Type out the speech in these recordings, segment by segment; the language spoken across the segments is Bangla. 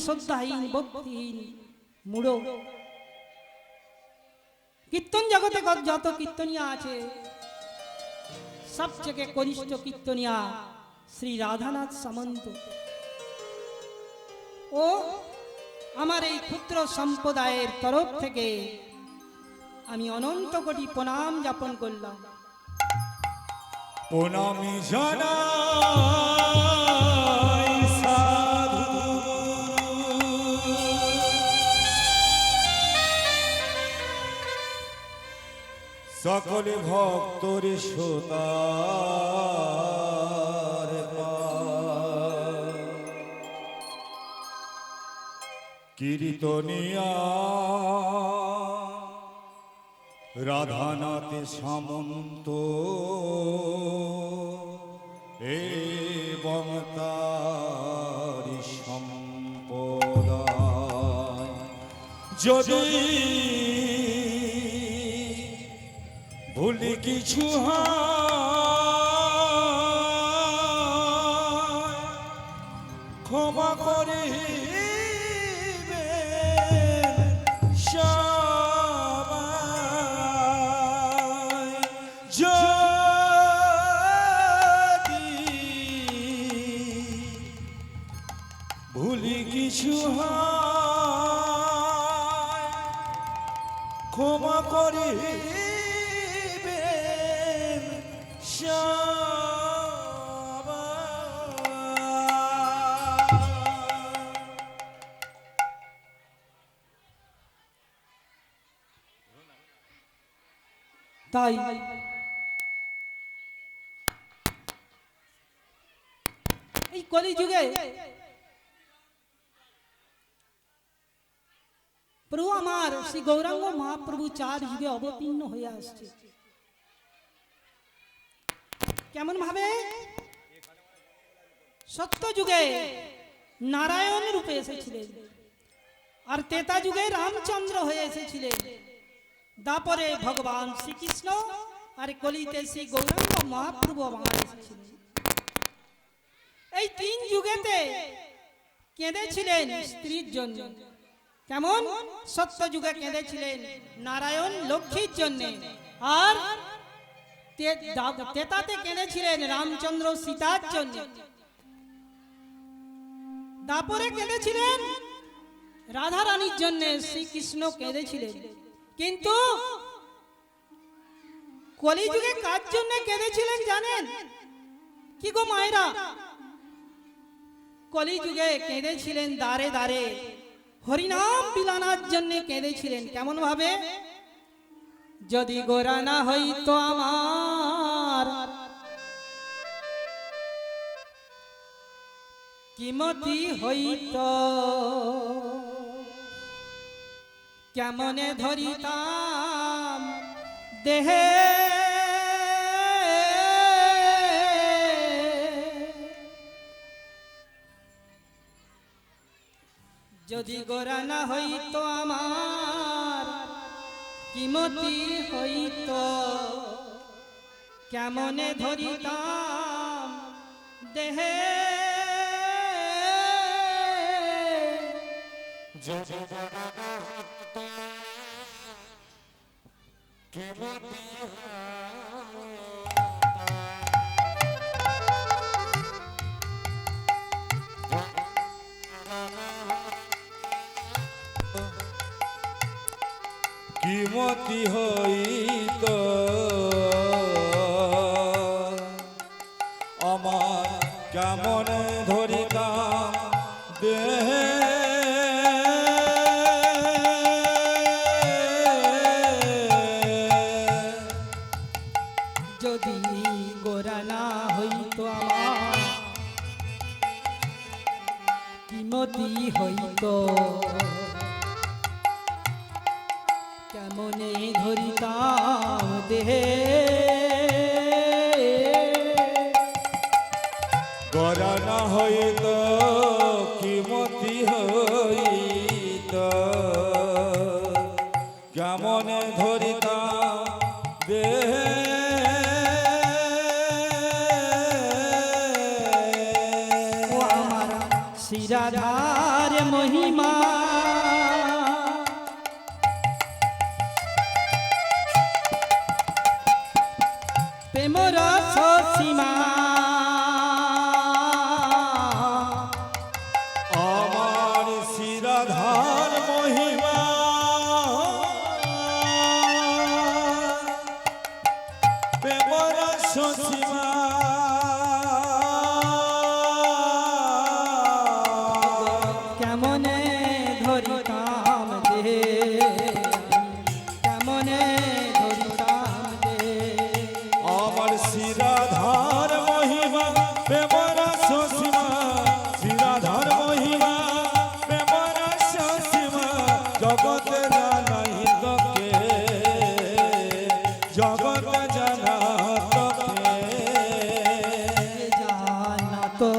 শ্রদ্ধাহীন ভক্তিহীন মূঢ়। কীর্তন জগতে যত কীর্তনিয়া আছে সবথেকে কনিষ্ঠ কীর্তনিয়া শ্রী রাধানাথ সামন্ত। ও আমার এই ক্ষুদ্র সম্প্রদায়ের তরফ থেকে আমি অনন্ত কোটি প্রণাম জ্ঞাপন করলাম। প্রণামী জানাই সাধু সকলে ভক্তর শ্রোতার কীর্তনিয়া রাধানাথ সামন্ত এবং তার সম্প্রদায় যদি ভুলি কিছু ক্ষমা করে ভুলি কিছু ক্ষমা করে তাই এই কলিযুগে প্রভু আমার শ্রী গৌরাঙ্গ মহাপ্রভু 4 যুগে অবতীর্ণ হয়ে আসছে। কেমন ভাবে? সত্য যুগে নারায়ণ রূপে এসেছিলেন, আর ত্রেতা যুগে রামচন্দ্র হয়ে এসেছিলেন, তারপরে ভগবান শ্রীকৃষ্ণ, আর কলিতে শ্রী গৌরাঙ্গ মহাপ্রভু আমার এসেছিলেন। এই 3 যুগেতে কেঁদেছিলেন স্ত্রীর জন্য। কেমন? সত্য যুগে কেঁদেছিলেন নারায়ণ লক্ষ্মীর জন্য, আর তেতাতে কেঁদেছিলেন রামচন্দ্র সীতার জন্য, তারপরে কেঁদেছিলেন রাধা রানীর জন্য, শ্রীকৃষ্ণ কেঁদেছিলেন। কিন্তু কলিযুগে কার জন্য কেঁদেছিলেন জানেন কি গো মায়েরা? কলিযুগে কেঁদেছিলেন দারে দারে হরিনাম বিলানার জন্য কেঁদেছিলেন। কেমন ভাবে? যদি গোরা না হইতো আমার কিমতি হইত, কেমনে ধরিতাম দেহে যদি গোরা না হইতো আমার কিমতি হইত, কেমনে ধরিতাম দেহে যদি কিমতি কিমতি হইত আমার কেমন ধরিতাম দেহে যদি গোরা না হইতো আমার কিমতি হইত, কেমনে ধরিতাম দেহে গোরা না হইত কিমতি হইত, কেমনে ধরিতাম দেহে ও আমার শ্রী রাধার মহিমা শিরাধার মহিমা প্রেমর সীমা কেমনে ধরিতাম দে কেমনে ধরিতাম দে আমার শিরাধার মহিমা প্রেমর সীমা শিরাধার মহিমা প্রেমর সীমা জগতে জানাই তোকে জগতে জানা তোকে জানা তো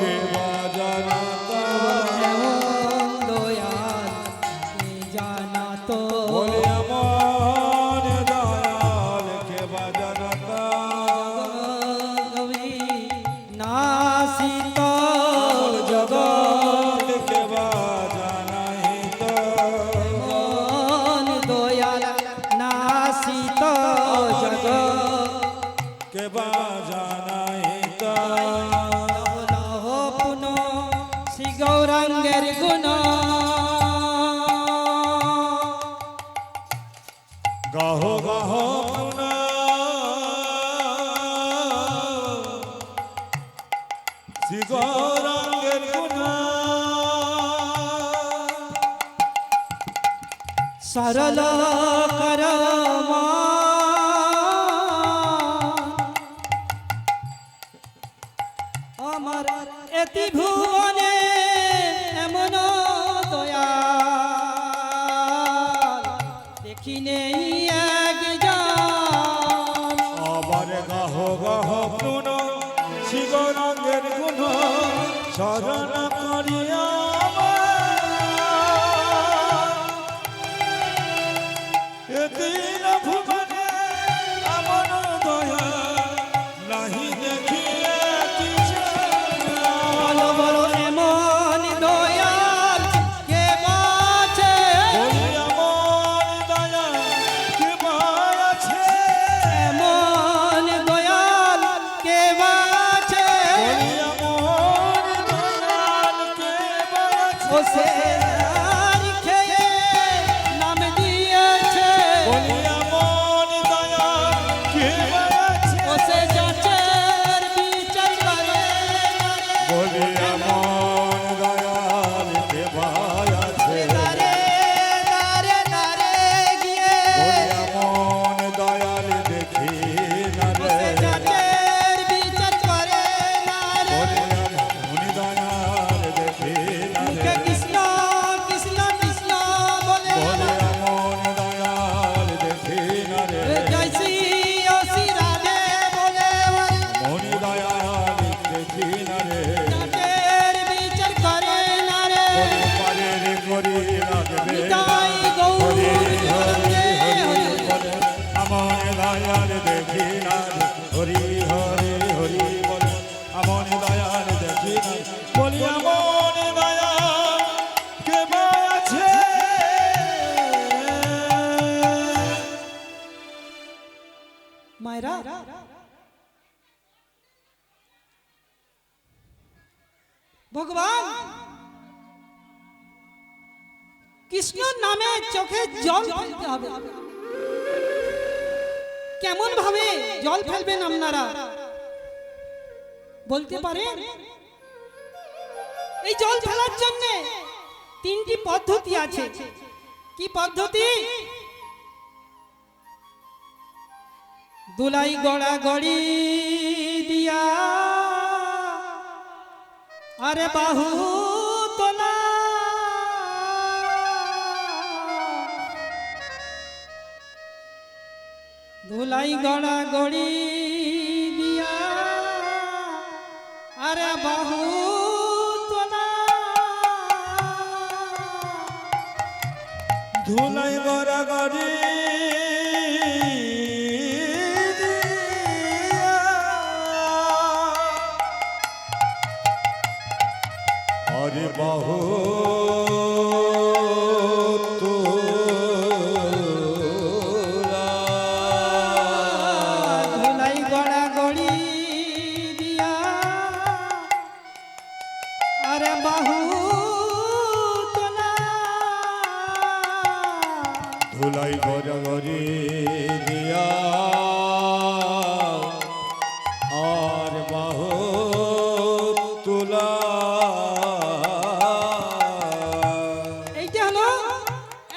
কে বা জানা তো এমন দয়াল কে জানা তো বলে আমার দয়াল কে বা জানা তো গৌরী নাসিত জগৎ কে বা জানাই তো মন দয়াল নাসিত জগৎ কে বা জানাই তো লহ পুন শ্রী গৌরাঙ্গের গুণ গাহ গাহ পুনা শিগরঙ্গের গুণা সরল করম আমার এতি ভুবনে এমন দয়াল দেখি নেই একজন আবার গাহ গাহ পুন শিগরঙ্গের গুণ শরণ করিয়া এদিন ভুবনে আমন দয়া নাহি দেখিয়ে কিছু বলো বলো এমন দয়াল কে বাছে বলি আমার দয়া কে বা আছে এমন দয়াল কে বাছে বলি আমার দয়াল কে বা আছে ও সে আর খেয়ে নাম দিয়েছে বলি আমার দয়া কে বা আছে ও সে যাচের বিচার করে বলি আমার দয়াল কে বা আছে দারে দারে দারে গিয়ে বলি আমার দয়াল দেখি না ও রে সে যাচের বিচার করে না রে বলি আমার দয়াল দেখি না মুখে রে কৃষ্ণ কৃষ্ণ কৃষ্ণ বলে বলে আমার দয়াল দেখি না রে জয় শ্রী ও শ্রী রাধে বলে মনি দয়াল দেখি না রে যাচের বিচার করে না রে বলে পারে রে করি লাগবে নিতাই গৌর হরি হরি চরণে হরি বলে আমার দয়াল দেখি না রে হরি হরি হরি বলে আমার দয়াল দেখি না বলি আমার দয়াল কে বা আছে মায়েরা ভগবান কৃষ্ণ নামে চোখে জল ফেলতে হবে কেমন ভাবে জল ফেলবেন আপনারা বলতে পারেন এই জল ফেলার জন্য তিনটি পদ্ধতি আছে কি পদ্ধতি দুলাই গড়া গড়ি দিয়া আরে বাহু তোলা ধুলাই গড়া গড়ি দিয়া আরে বাহু তোলা ধুলাই গড়া গড়ি হরে বাহু ধুলাই গড়া গড়ি দিয়া আরে বাহু তোলা ভুলাই গড়া গড়ি দিয়া আর বাহু তুলা। এইটা হলো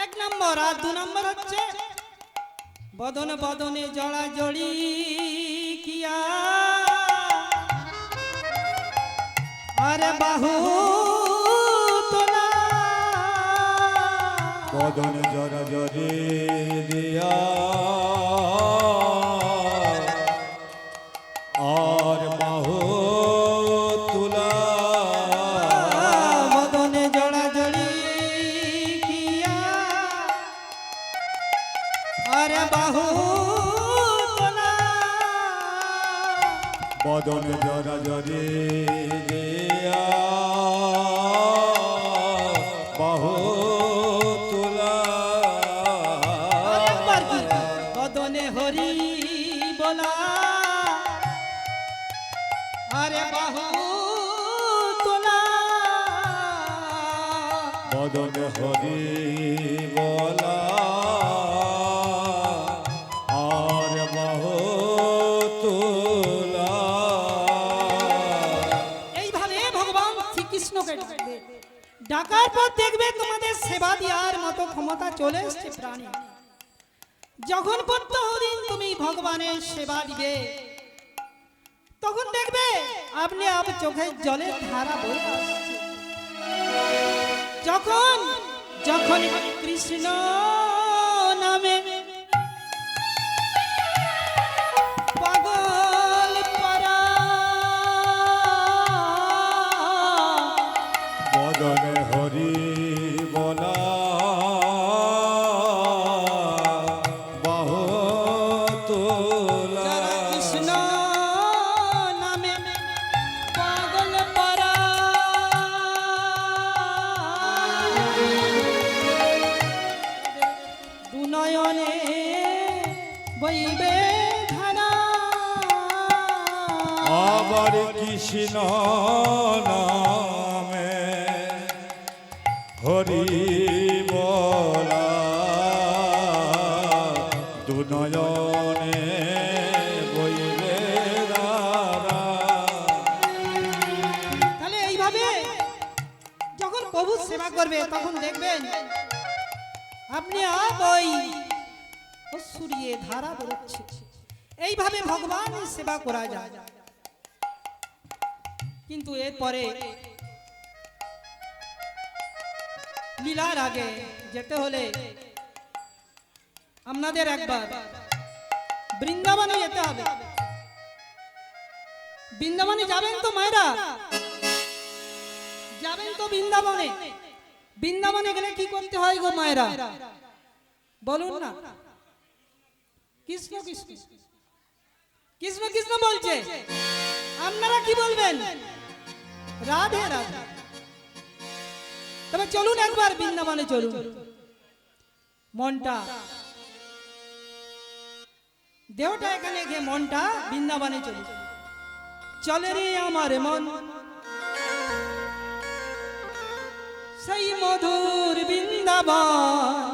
1 নম্বর। আর 2 নম্বর হচ্ছে বদন বদনে জড়া জড়ি কিয়া আরে বাহু তোলা। বদন জরা জরি দিয়া আর বাহু তুলা। বদনে জড়া জড়ি কিয়া আরে বাহু তোলা। বদন জরা জরি দিয়া বাহু তুলা। আরেকবার কি? বদনে হরি বলা আরে বাহু তোলা। বদন হরি বলা আর বাহু তুলা। এইভাবে ভগবান শ্রীকৃষ্ণকে ডাকবে। ডাকার পর দেখবে তোমাদের সেবা দেওয়ার মতো ক্ষমতা চলে এসছে প্রাণী। যখন প্রত্যহদিন তুমি ভগবানের সেবা দিবে তখন দেখবে আপনি চোখের জলের ধারা বয়ে আসছে। যখন যখন কৃষ্ণ নামে পাগল পারা বদন হরি বলা বাহু তুলা। যারা কৃষ্ণ নামে পাগল পারা দুনয়নে বইবে ধারা। আবার কৃষ্ণ নামে হরি বলা দুনয়নে বইবে ধারা। তাহলে এইভাবে যখন প্রভু সেবা করবে তখন দেখবেন আপনি ওই অসুরিয়ে ধারা বেরোচ্ছে। এইভাবে ভগবানের সেবা করা যায়। কিন্তু এরপরে লীলার আগে যেতে হলে আপনাদের একবার বৃন্দাবনে যেতে হবে। বৃন্দাবনে যাবেন তো মায়েরা? যাবেন তো বৃন্দাবনে? বৃন্দাবনে গেলে কি করতে হয় গো মায়েরা বলুন না? কৃষ্ণ কৃষ্ণ কৃষ্ণ কৃষ্ণ বলছে, আপনারা কি বলবেন? রাধে রাধে। তবে চলুন একবার বৃন্দাবনে চলুন। মনটা দেহটা এখানে রেখে মনটা বৃন্দাবনে চলুন। চলে রে আমার মন সেই মধুর বৃন্দাবন,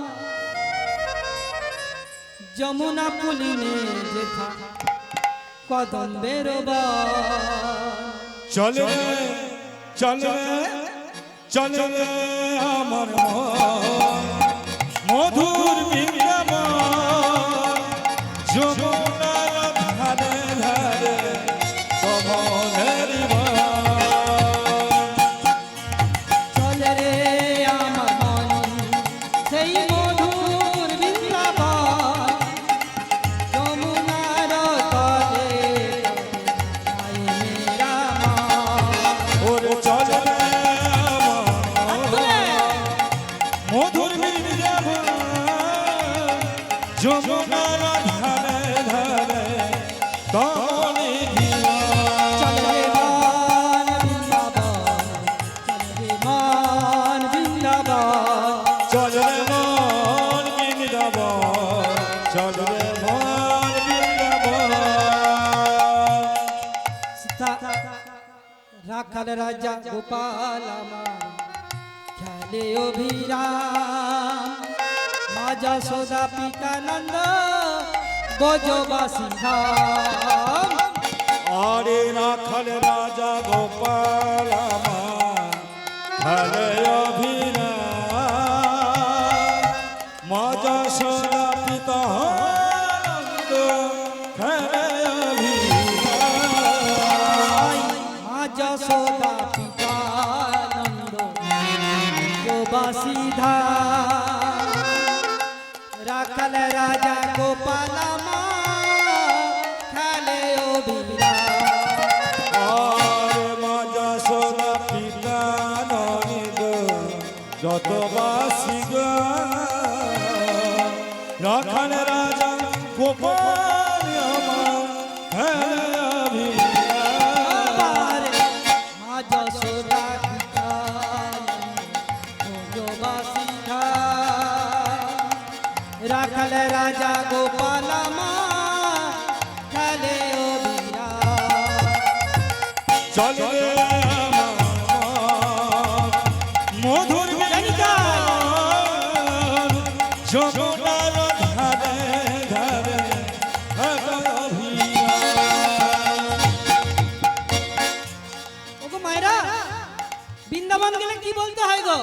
যমুনা পুলিনে যেথা কদম্বের বন। চলে চলে চলে আমার মন মধুর বৃন্দাবন, যমুনার ধারে ধারে কমলের বন। চলে রে আমার মন সেই মধুর বৃন্দাবন, যমুনার তলে ঠাই মেরা মন। ওরে চলে মধুর বৃন্দাবন, যমুনার ধারে ধারে কমলে দিয়া। চলে রে মন বৃন্দাবন, চলে রে মন বৃন্দাবন। চলে মন বৃন্দাবন, চলে মন বৃন্দাবন। রাখাল রাজা গোপাল আমার খেলে অভিরাম, মা মা যশোদা পিতা নন্দ ব্রজবাসী ধাম। আরে রাখাল রাজা গোপাল আমার খেলে অভিনয়, মা যশোদা পিতা নন্দ খেলে অভিনয়। মা যশোদা পিতা নন্দ ব্রজবাসী ধাম। রাখাল রাজা গোপাল মা খেলে অভিনয়। আর মা যশোদা পিতা নন্দ যত বাসি গো, রাখাল রাজা গোপাল আমার খেলে অভিনয়। মা যশোদা পিতা ব্রজবাসী ধাম। রাখাল রাজা গোপাল মা খেলে অভিনয়। চলে আমার মধুর গান, যমুনার ধারে ধারে ওগো মায়েরা, বৃন্দাবন গেলে কি বলতে হয় গো?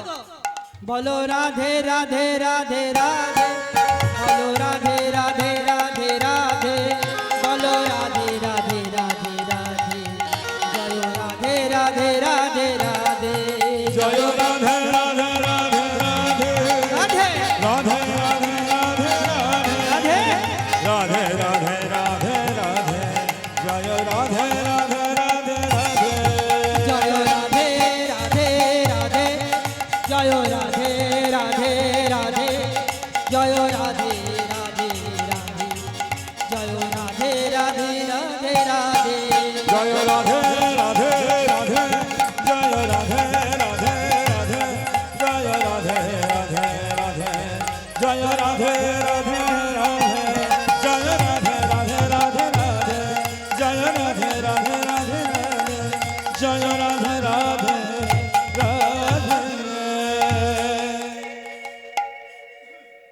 বলো রাধে রাধে রাধে রাধে, বলো রাধে রাধে রাধে রাধে, বলো রাধে রাধে রাধে রাধে, জয় রাধে রাধে রাধে রাধে, জয় রাধে রাধে রাধে রাধে রাধে রাধে রাধে রাধে রাধে রাধে রাধে রাধে জয় রাধে রাধে রাধে রাধে জয় রাধে রাধে রাধে, জয় রাধে রাধে রাধে, জয় রাধে রাধে রাধে, জয় রাধে রাধে রাধে রাধে, জয় রাধে